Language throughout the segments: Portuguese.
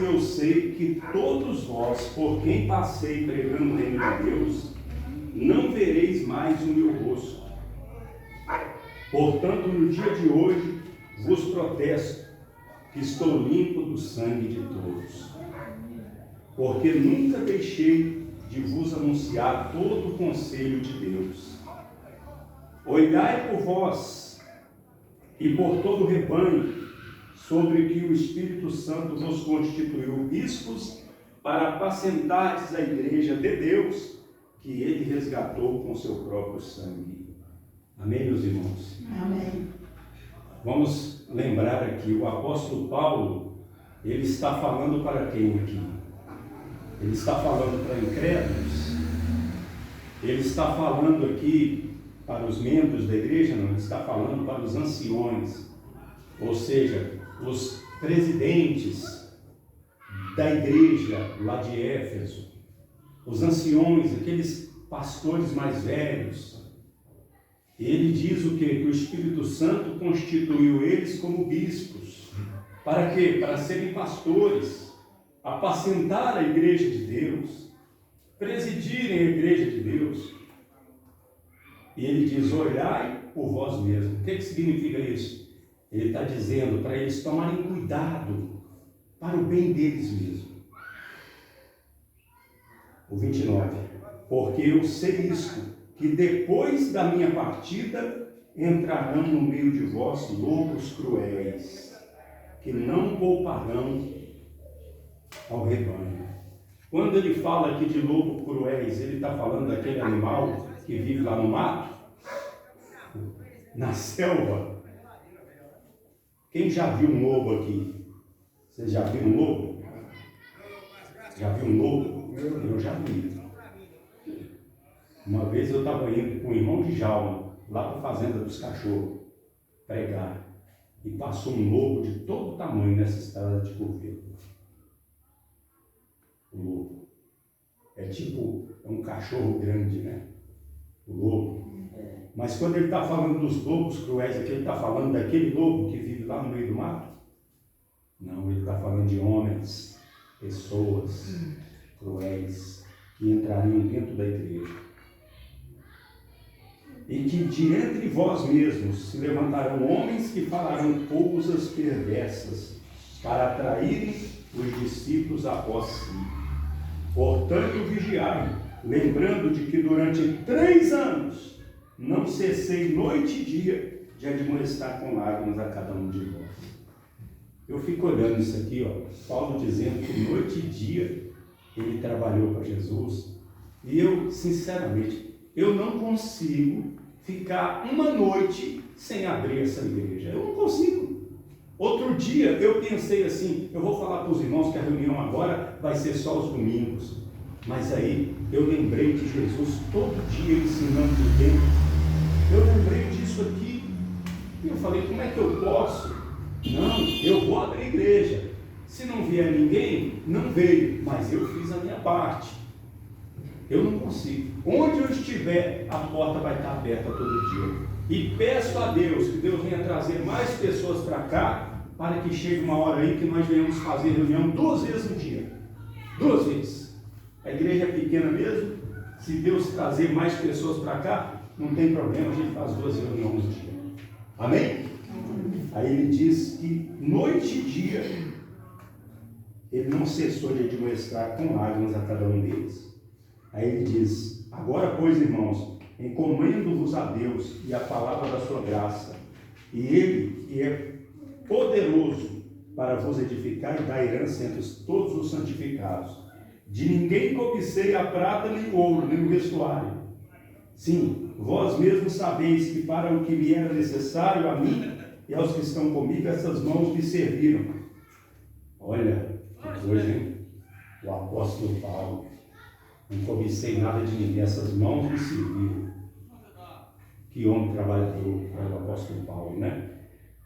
que eu sei que todos vós, por quem passei pregando o reino de Deus, não vereis mais o meu rosto. Portanto, no dia de hoje, vos protesto que estou limpo do sangue de todos. Porque nunca deixei de vos anunciar todo o conselho de Deus. Olhai por vós e por todo o rebanho, sobre que o Espírito Santo vos constituiu bispos, para apacentardes a igreja de Deus, que ele resgatou com seu próprio sangue. Amém, meus irmãos? Amém. Vamos lembrar aqui, o apóstolo Paulo, ele está falando para quem aqui? Ele está falando para incrédulos? Ele está falando aqui para os membros da igreja? Não, ele está falando para os anciões, ou seja, os presidentes da igreja lá de Éfeso, os anciões, aqueles pastores mais velhos. Ele diz o quê? Que o Espírito Santo constituiu eles como bispos. Para quê? Para serem pastores, apacentar a igreja de Deus, presidirem a igreja de Deus. E ele diz, olhai por vós mesmos. O que significa isso? Ele está dizendo para eles tomarem cuidado para o bem deles mesmos. O 29. Porque eu sei isto, que depois da minha partida entrarão no meio de vós lobos cruéis, que não pouparão ao rebanho. Quando ele fala aqui de lobos cruéis, ele está falando daquele animal que vive lá no mato, na selva. Quem já viu um lobo aqui? Vocês já viram um lobo? Já viu um lobo? Eu já vi. Uma vez eu estava indo com o irmão de Jalma, lá para a fazenda dos cachorros, pregar. E passou um lobo de todo tamanho nessa estrada de Curvelo. O lobo. É tipo, é um cachorro grande, né? O lobo. Mas quando ele está falando dos lobos cruéis aqui, ele está falando daquele lobo que vive lá no meio do mato? Não, ele está falando de homens, pessoas cruéis, que entrariam dentro da igreja. E que de entre vós mesmos se levantarão homens que falarão coisas perversas, para atraírem os discípulos após si. Portanto, vigiai, lembrando de que durante 3 anos não cessei noite e dia de admoestar com lágrimas a cada um de vós. Eu fico olhando isso aqui, Paulo dizendo que noite e dia ele trabalhou para Jesus. E eu, sinceramente, eu não consigo ficar uma noite sem abrir essa igreja. Eu não consigo. Outro dia eu pensei assim, eu vou falar para os irmãos que a reunião agora vai ser só os domingos. Mas aí eu lembrei de Jesus todo dia ensinando o tempo. Eu lembrei disso aqui. E eu falei, como é que eu posso? Não, eu vou abrir a igreja. Se não vier ninguém, não veio. Mas eu fiz a minha parte. Eu não consigo. Onde eu estiver, a porta vai estar aberta todo dia. E peço a Deus que Deus venha trazer mais pessoas para cá, para que chegue uma hora aí que nós venhamos fazer reunião 2 vezes no dia. 2 vezes. A igreja é pequena mesmo. Se Deus trazer mais pessoas para cá, não tem problema, a gente faz 2 reuniões no dia. Amém? Aí ele diz que noite e dia ele não cessou de admoestar com lágrimas a cada um deles. Aí ele diz, agora pois, irmãos, encomendo-vos a Deus e a palavra da sua graça, e ele que é poderoso para vos edificar e dar herança entre todos os santificados. De ninguém cobicei a prata nem o ouro, nem o vestuário. Sim, vós mesmos sabeis que para o que me era necessário a mim e aos que estão comigo, essas mãos me serviram. Olha, que coisa, hein? O apóstolo Paulo. Não cobicei nada de ninguém, essas mãos me serviram. Que homem trabalhador, é o apóstolo Paulo, né?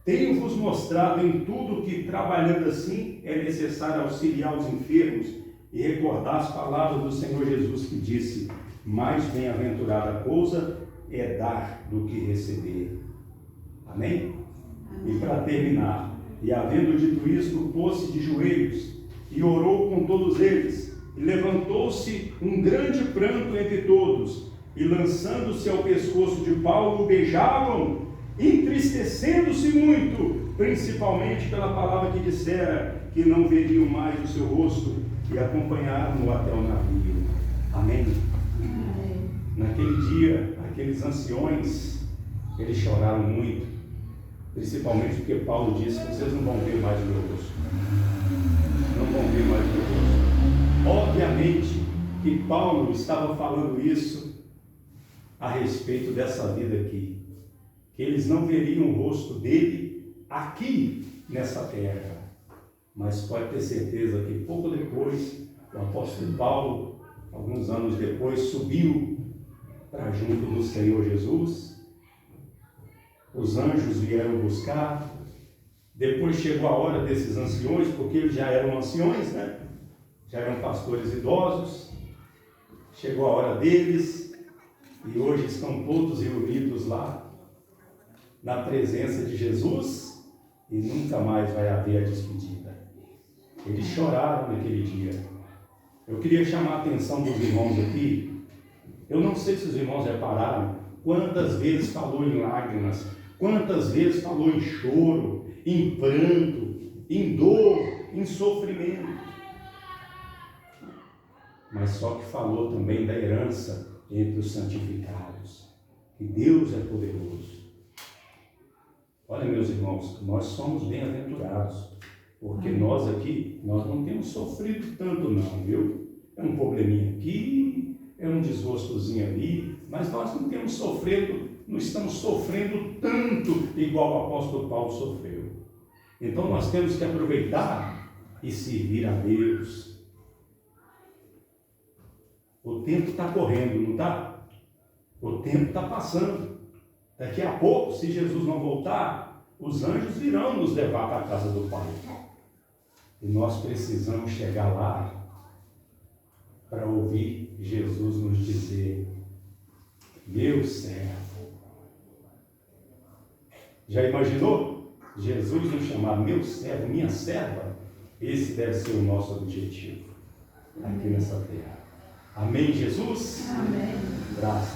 Tenho-vos mostrado em tudo que, trabalhando assim, é necessário auxiliar os enfermos e recordar as palavras do Senhor Jesus que disse, mais bem-aventurada coisa é dar do que receber. Amém? E para terminar, e havendo dito isto, pôs-se de joelhos e orou com todos eles. E levantou-se um grande pranto entre todos, e lançando-se ao pescoço de Paulo, beijavam, entristecendo-se muito, principalmente pela palavra que dissera, que não veriam mais o seu rosto, e acompanharam-no até o navio. Amém? Amém. Naquele dia, aqueles anciões, eles choraram muito, principalmente porque Paulo disse: vocês não vão ver mais o meu rosto. Não vão ver mais o meu rosto. Obviamente que Paulo estava falando isso a respeito dessa vida aqui, que eles não veriam o rosto dele aqui nessa terra, mas pode ter certeza que pouco depois o apóstolo Paulo, alguns anos depois, subiu para junto do Senhor Jesus. Os anjos vieram buscar. Depois chegou a hora desses anciões, porque eles já eram anciões, né? Já eram pastores idosos. Chegou a hora deles, e hoje estão todos reunidos lá, na presença de Jesus, e nunca mais vai haver a despedida. Eles choraram naquele dia. Eu queria chamar a atenção dos irmãos aqui. Eu não sei se os irmãos repararam quantas vezes falou em lágrimas, quantas vezes falou em choro, em pranto, em dor, em sofrimento. Mas só que falou também da herança entre os santificados, que Deus é poderoso. Olha, meus irmãos, nós somos bem-aventurados, porque nós aqui, nós não temos sofrido tanto não, viu? É um probleminha aqui, é um desgostozinho ali, mas nós não temos sofrido, não estamos sofrendo tanto igual o apóstolo Paulo sofreu. Então nós temos que aproveitar e servir a Deus. O tempo está correndo, não está? O tempo está passando. Daqui a pouco, se Jesus não voltar, os anjos virão nos levar para a casa do Pai. E nós precisamos chegar lá para ouvir Jesus nos dizer: meu servo. Já imaginou? Jesus nos chamar meu servo, minha serva? Esse deve ser o nosso objetivo aqui nessa terra. Amém, Jesus? Amém. Graças.